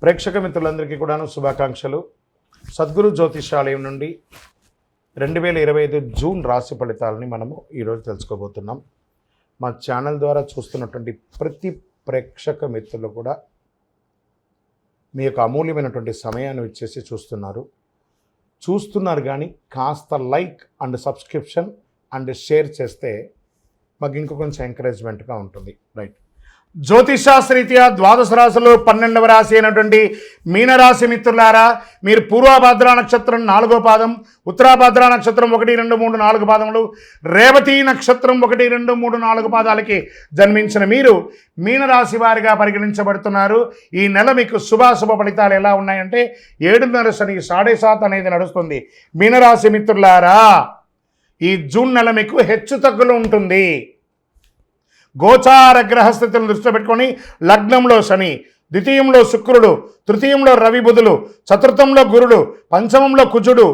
ప్రేక్షక మిత్రులందరికీ కూడాను శుభాకాంక్షలు. సద్గురు జ్యోతిషాలయం నుండి 2025 జూన్ రాశి ఫలితాలని మనము ఈరోజు తెలుసుకోబోతున్నాం. మా ఛానల్ ద్వారా చూస్తున్నటువంటి ప్రతి ప్రేక్షక మిత్రులు కూడా మీ యొక్క అమూల్యమైనటువంటి సమయాన్ని ఇచ్చేసి చూస్తున్నారు కానీ కాస్త like and subscription and share చేస్తే మాకు ఇంకో కొంచెం ఎంకరేజ్మెంట్గా ఉంటుంది. రైట్, జ్యోతిషాస్త్రరీత్యా ద్వాదశ రాశులు 12వ రాశి అయినటువంటి మీనరాశి మిత్రులారా, మీరు పూర్వభద్ర నక్షత్రం 4వ పాదం, ఉత్తరాభద్ర నక్షత్రం 1, 2, 3, 4 పాదములు, రేవతి నక్షత్రం 1, 2, 3, 4 పాదాలకి జన్మించిన మీరు మీనరాశి వారిగా పరిగణించబడుతున్నారు. ఈ నెల మీకు శుభాశుభ ఫలితాలు ఎలా ఉన్నాయంటే 7.5 శని 7.5 అనేది నడుస్తుంది. మీనరాశి మిత్రులారా, ఈ జూన్ నెల మీకు హెచ్చు తగ్గులు ఉంటుంది. గోచార గ్రహస్థితులను దృష్టిలో పెట్టుకొని లగ్నంలో శని, ద్వితీయంలో శుక్రుడు, తృతీయంలో రవి బుధులు, చతుర్థంలో గురుడు, పంచమంలో కుజుడు,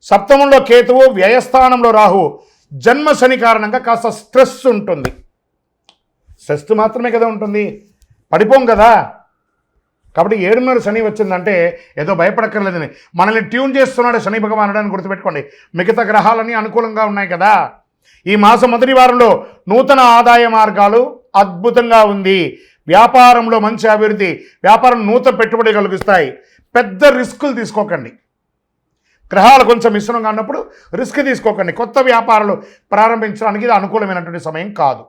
సప్తమంలో కేతువు, వ్యయస్థానంలో రాహువు. జన్మ శని కారణంగా కాస్త స్ట్రెస్ ఉంటుంది. స్ట్రెస్ మాత్రమే కదా ఉంటుంది, పడిపోం కదా. కాబట్టి 7.5 శని వచ్చిందంటే ఏదో భయపడక్కర్లేదని మనల్ని ట్యూన్ చేస్తున్నాడు శని భగవానుడు అని గుర్తుపెట్టుకోండి. మిగతా గ్రహాలన్నీ అనుకూలంగా ఉన్నాయి కదా. ఈ మాసం మొదటి వారంలో నూతన ఆదాయ మార్గాలు అద్భుతంగా ఉంది. వ్యాపారంలో మంచి అభివృద్ధి, వ్యాపారం నూతన పెట్టుబడి కలిగిస్తాయి. పెద్ద రిస్కులు తీసుకోకండి. గ్రహాలు కొంచెం మిశ్రమంగా ఉన్నప్పుడు రిస్క్ తీసుకోకండి. కొత్త వ్యాపారాలు ప్రారంభించడానికి ఇది అనుకూలమైనటువంటి సమయం కాదు.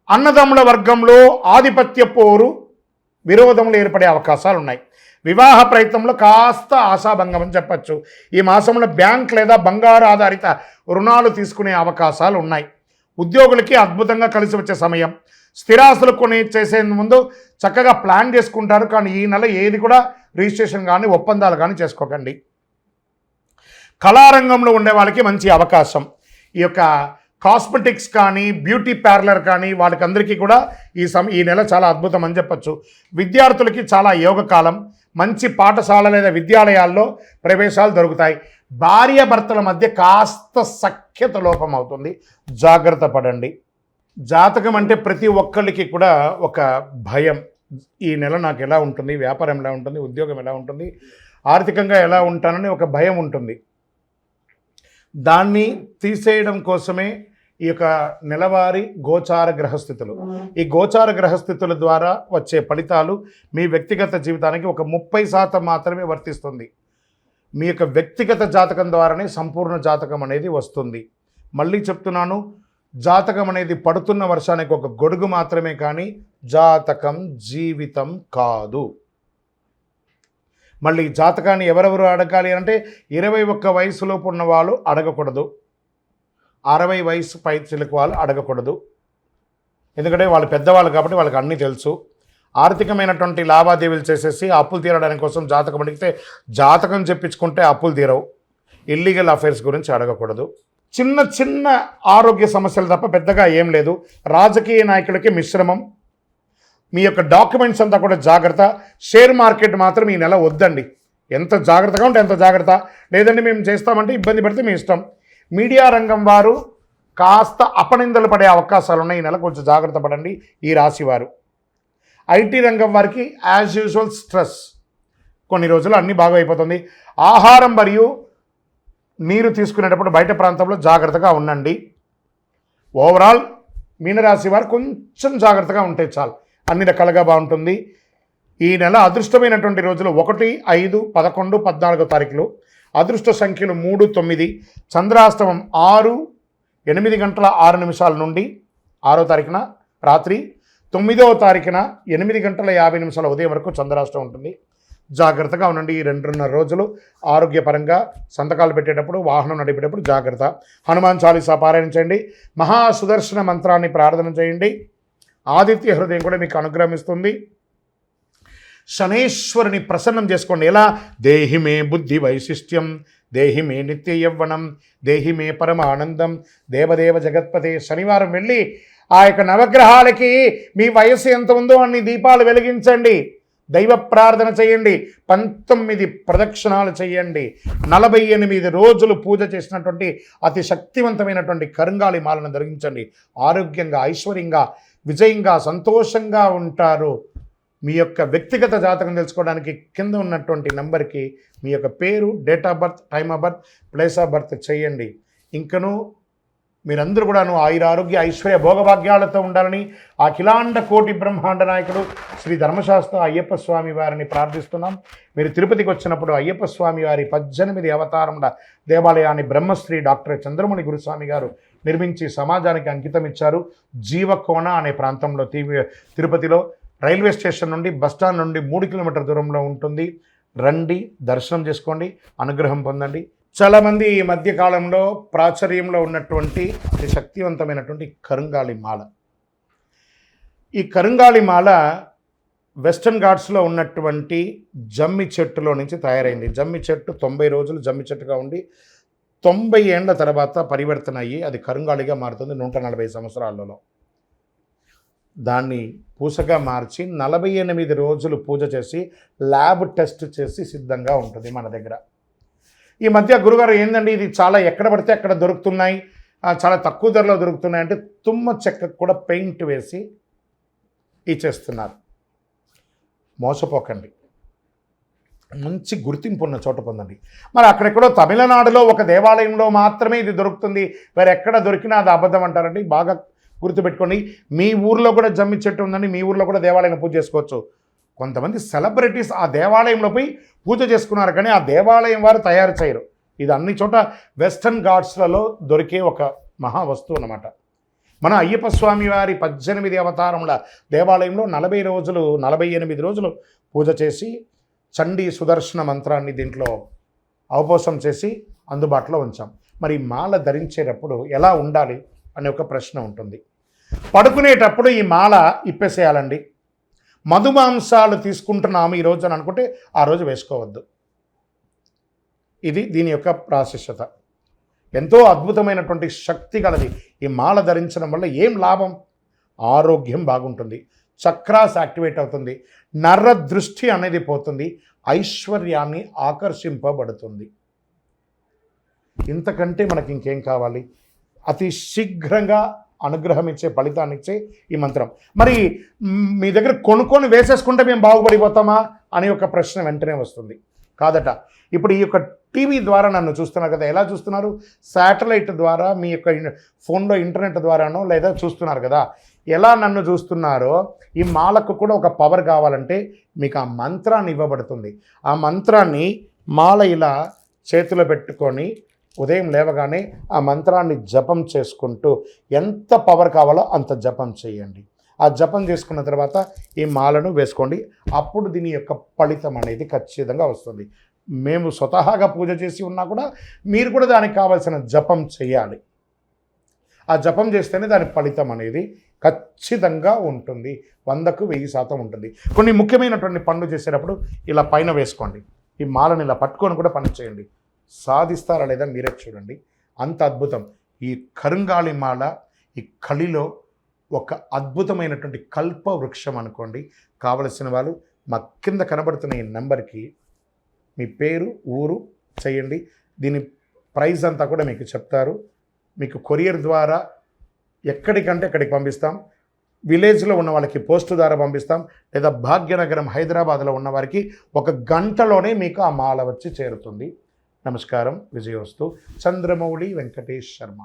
అన్నదమ్ముల వర్గంలో ఆధిపత్య పోరు, విరోధములు ఏర్పడే అవకాశాలు ఉన్నాయి. వివాహ ప్రయత్నంలో కాస్త ఆశాభంగం అని చెప్పచ్చు. ఈ మాసంలో బ్యాంక్ లేదా బంగారు ఆధారిత రుణాలు తీసుకునే అవకాశాలు ఉన్నాయి. ఉద్యోగులకి అద్భుతంగా కలిసి వచ్చే సమయం. స్థిరాస్తులు చేసే ముందు చక్కగా ప్లాన్ చేసుకుంటారు, కానీ ఈ నెల ఏది కూడా రిజిస్ట్రేషన్ కానీ ఒప్పందాలు కానీ చేసుకోకండి. కళారంగంలో ఉండే వాళ్ళకి మంచి అవకాశం. ఈ యొక్క కాస్మెటిక్స్ కానీ బ్యూటీ పార్లర్ కానీ వాళ్ళకందరికీ కూడా ఈ నెల చాలా అద్భుతం అని చెప్పచ్చు. విద్యార్థులకి చాలా యోగకాలం. మంచి పాఠశాల లేదా విద్యాలయాల్లో ప్రవేశాలు దొరుకుతాయి. భార్యాభర్తల మధ్య కాస్త సఖ్యత లోపం అవుతుంది, జాగ్రత్త పడండి. జాతకం అంటే ప్రతి ఒక్కరికి కూడా ఒక భయం. ఈ నెల నాకు ఎలా ఉంటుంది, వ్యాపారం ఎలా ఉంటుంది, ఉద్యోగం ఎలా ఉంటుంది, ఆర్థికంగా ఎలా ఉంటానని ఒక భయం ఉంటుంది. దాన్ని తీసేయడం కోసమే ఈ యొక్క నెలవారీ గోచార గ్రహస్థితులు. ఈ గోచార గ్రహస్థితుల ద్వారా వచ్చే ఫలితాలు మీ వ్యక్తిగత జీవితానికి ఒక 30% మాత్రమే వర్తిస్తుంది. మీ యొక్క వ్యక్తిగత జాతకం ద్వారానే సంపూర్ణ జాతకం అనేది వస్తుంది. మళ్ళీ చెప్తున్నాను, జాతకం అనేది పడుతున్న వర్షానికి ఒక గొడుగు మాత్రమే, కానీ జాతకం జీవితం కాదు. మళ్ళీ జాతకాన్ని ఎవరెవరు అడగాలి అంటే 21 వయసులోపు ఉన్న వాళ్ళు అడగకూడదు, 60 వయసు పైచిలకు వాళ్ళు అడగకూడదు. ఎందుకంటే వాళ్ళు పెద్దవాళ్ళు కాబట్టి వాళ్ళకి అన్నీ తెలుసు. ఆర్థికమైనటువంటి లావాదేవీలు చేసేసి అప్పులు తీరడానికి కోసం జాతకం అడిగితే జాతకం చెప్పించుకుంటే అప్పులు తీరవు. ఇల్లీగల్ అఫైర్స్ గురించి అడగకూడదు. చిన్న చిన్న ఆరోగ్య సమస్యలు తప్ప పెద్దగా ఏం లేదు. రాజకీయ నాయకులకి మిశ్రమం. మీ యొక్క డాక్యుమెంట్స్ అంతా కూడా జాగ్రత్త. షేర్ మార్కెట్ మాత్రం ఈ నెల వద్దండి. ఎంత జాగ్రత్తగా ఉంటే ఎంత జాగ్రత్త. లేదండి మేము చేస్తామంటే ఇబ్బంది పడితే మీ ఇష్టం. మీడియా రంగం వారు కాస్త అపనిందలు పడే అవకాశాలు ఉన్నాయి. ఈ నెల కొంచెం జాగ్రత్త పడండి ఈ రాశి వారు. ఐటీ రంగం వారికి యాజ్ యూజువల్ స్ట్రెస్. కొన్ని రోజులు అన్నీ బాగా అయిపోతుంది. ఆహారం మరియు నీరు తీసుకునేటప్పుడు బయట ప్రాంతంలో జాగ్రత్తగా ఉండండి. ఓవరాల్ మీనరాశి వారు కొంచెం జాగ్రత్తగా ఉంటే చాలు, అన్ని రకాలుగా బాగుంటుంది. ఈ నెల అదృష్టమైనటువంటి రోజులు 1, 5, 11, 14 తారీఖులు. అదృష్ట సంఖ్యలు 3, 9. చంద్రాష్టమం 6, 8 గంటల 6 నిమిషాల నుండి 6వ తారీఖున రాత్రి, 9వ తారీఖున 8 గంటల 50 నిమిషాల ఉదయం వరకు చంద్రాష్టమం ఉంటుంది. జాగ్రత్తగా ఉండండి. ఈ 2.5 రోజులు ఆరోగ్యపరంగా సంతకాలు పెట్టేటప్పుడు, వాహనం నడిపేటప్పుడు జాగ్రత్త. హనుమాన్ చాలీసా పారాయణ చేయండి. మహాసుదర్శన మంత్రాన్ని ప్రార్థన చేయండి. ఆదిత్య హృదయం కూడా మీకు అనుగ్రహిస్తుంది. శనేశ్వరుని ప్రసన్నం చేసుకోండి. ఎలా? దేహి మే బుద్ధి వైశిష్ట్యం, దేహి మే నిత్య యవ్వనం, దేహి మే పరమ ఆనందం, దేవదేవ జగత్పతే. శనివారం వెళ్ళి ఆ యొక్క నవగ్రహాలకి మీ వయస్సు ఎంత ఉందో అన్ని దీపాలు వెలిగించండి. దైవ ప్రార్థన చేయండి. 19 ప్రదక్షిణాలు చేయండి. 48 రోజులు పూజ చేసినటువంటి అతి శక్తివంతమైనటువంటి కరుంగాలి మాలను ధరించండి. ఆరోగ్యంగా, ఐశ్వర్యంగా, విజయంగా, సంతోషంగా ఉంటారు. మీ యొక్క వ్యక్తిగత జాతకం తెలుసుకోవడానికి కింద ఉన్నటువంటి నెంబర్కి మీ యొక్క పేరు, date of birth, time of birth, place of birth చేయండి. ఇంకను మీరందరూ కూడాను ఆయురారోగ్య ఐశ్వర్య భోగభాగ్యాలతో ఉండాలని అఖిలాండ కోటి బ్రహ్మాండ నాయకుడు శ్రీ ధర్మశాస్త్ర అయ్యప్ప స్వామి వారిని ప్రార్థిస్తున్నాం. మీరు తిరుపతికి వచ్చినప్పుడు అయ్యప్ప స్వామి వారి 18 అవతారముల దేవాలయాన్ని బ్రహ్మశ్రీ డాక్టర్ చంద్రమణి గురుస్వామి గారు నిర్మించి సమాజానికి అంకితం ఇచ్చారు. జీవకోణ అనే ప్రాంతంలో తిరుపతిలో రైల్వే స్టేషన్ నుండి బస్టాండ్ నుండి 3 కిలోమీటర్ల దూరంలో ఉంటుంది. రండి, దర్శనం చేసుకోండి, అనుగ్రహం పొందండి. చాలామంది ఈ మధ్యకాలంలో ప్రాచుర్యంలో ఉన్నటువంటి అతి శక్తివంతమైనటువంటి కరుంగాళి మాల. ఈ కరుంగాళి మాల వెస్టర్న్ ఘాట్స్లో ఉన్నటువంటి జమ్మి చెట్టులో నుంచి తయారైంది. జమ్మి చెట్టు 90 రోజులు జమ్మి చెట్టుగా ఉండి 90 ఏండ్ల తర్వాత పరివర్తన అయ్యి అది కరుంగాళిగా మారుతుంది 140 సంవత్సరాలలో. దాన్ని పూసగా మార్చి 48 రోజులు పూజ చేసి ల్యాబ్ టెస్ట్ చేసి సిద్ధంగా ఉంటుంది మన దగ్గర. ఈ మధ్య గురుగారు ఏందండి ఇది చాలా ఎక్కడ పడితే అక్కడ దొరుకుతున్నాయి, చాలా తక్కువ ధరలో దొరుకుతున్నాయి అంటే తుమ్మ చెక్కకు కూడా పెయింట్ వేసి ఇచ్చేస్తున్నారు. మోసపోకండి, మంచి గుర్తింపు ఉన్న చోట పొందండి. మరి అక్కడెక్కడో తమిళనాడులో ఒక దేవాలయంలో మాత్రమే ఇది దొరుకుతుంది, వేరే ఎక్కడ దొరికినా అది అబద్ధం అంటారండి. బాగా గుర్తుపెట్టుకోండి. మీ ఊర్లో కూడా జమ్మి చెట్టు ఉందండి, మీ ఊర్లో కూడా దేవాలయం పూజ చేసుకోవచ్చు. కొంతమంది సెలబ్రిటీస్ ఆ దేవాలయంలో పోయి పూజ చేసుకున్నారు, కానీ ఆ దేవాలయం వారు తయారు చేయరు. ఇది అన్ని చోట వెస్టర్న్ ఘాట్స్లలో దొరికే ఒక మహా వస్తువు అన్నమాట. మన అయ్యప్ప స్వామి వారి 18 అవతారముల దేవాలయంలో 48 రోజులు పూజ చేసి చండీ సుదర్శన మంత్రాన్ని దీంట్లో అవపోసం చేసి అందుబాటులో ఉంచాం. మరి మాల ధరించేటప్పుడు ఎలా ఉండాలి అనే ఒక ప్రశ్న ఉంటుంది. పడుకునేటప్పుడు ఈ మాల ఇప్పేసేయాలండి. మధుమాంసాలు తీసుకుంటున్నాము ఈరోజు అని అనుకుంటే ఆ రోజు వేసుకోవద్దు. ఇది దీని యొక్క ప్రాశస్యత. ఎంతో అద్భుతమైనటువంటి శక్తి కలది. ఈ మాల ధరించడం వల్ల ఏం లాభం? ఆరోగ్యం బాగుంటుంది, చక్రాస్ యాక్టివేట్ అవుతుంది, నర్ర దృష్టి అనేది పోతుంది, ఐశ్వర్యాన్ని ఆకర్షింపబడుతుంది. ఇంతకంటే మనకి ఇంకేం కావాలి? అతి శీఘ్రంగా అనుగ్రహం ఇచ్చే, ఫలితాన్ని ఇచ్చే ఈ మంత్రం. మరి మీ దగ్గర కొనుక్కొని వేసేసుకుంటే మేము బాగుపడిపోతామా అని ఒక ప్రశ్న వెంటనే వస్తుంది. కాదట. ఇప్పుడు ఈ యొక్క టీవీ ద్వారా నన్ను చూస్తున్నారు కదా, ఎలా చూస్తున్నారు? శాటిలైట్ ద్వారా మీ యొక్క ఫోన్లో ఇంటర్నెట్ ద్వారానో లేదా చూస్తున్నారు కదా. ఎలా నన్ను చూస్తున్నారో ఈ మాలకు కూడా ఒక పవర్ కావాలంటే మీకు ఆ మంత్రాన్ని ఇవ్వబడుతుంది. ఆ మంత్రాన్ని మాల ఇలా చేతిలో పెట్టుకొని ఉదయం లేవగానే ఆ మంత్రాన్ని జపం చేసుకుంటూ ఎంత పవర్ కావాలో అంత జపం చేయండి. ఆ జపం చేసుకున్న తర్వాత ఈ మాలను వేసుకోండి. అప్పుడు దీని యొక్క ఫలితం అనేది ఖచ్చితంగా వస్తుంది. మేము స్వతహాగా పూజ చేసి ఉన్నా కూడా మీరు కూడా దానికి కావాల్సిన జపం చేయాలి. ఆ జపం చేస్తేనే దాని ఫలితం అనేది ఖచ్చితంగా ఉంటుంది. 100కు 1000% ఉంటుంది. కొన్ని ముఖ్యమైనటువంటి పనులు చేసేటప్పుడు ఇలా పైన వేసుకోండి. ఈ మాలను ఇలా పట్టుకొని కూడా పని చేయండి. సాధిస్తారా లేదా మీరే చూడండి. అంత అద్భుతం. ఈ కరుంగాళి మాల ఈ కలిలో ఒక అద్భుతమైనటువంటి కల్ప వృక్షం అనుకోండి. కావలసిన వాళ్ళు మా కింద కనబడుతున్న ఈ నెంబర్కి మీ పేరు, ఊరు చేయండి. దీని ప్రైస్ అంతా కూడా మీకు చెప్తారు. మీకు కొరియర్ ద్వారా ఎక్కడికంటే అక్కడికి పంపిస్తాం. విలేజ్లో ఉన్న వాళ్ళకి పోస్ట్ ద్వారా పంపిస్తాం. లేదా భాగ్యనగరం హైదరాబాద్లో ఉన్న వారికి 1 గంటలోనే మీకు ఆ మాల వచ్చి చేరుతుంది. నమస్కారం. విజయోస్తు. చంద్రమౌళి వెంకటేష్ శర్మ.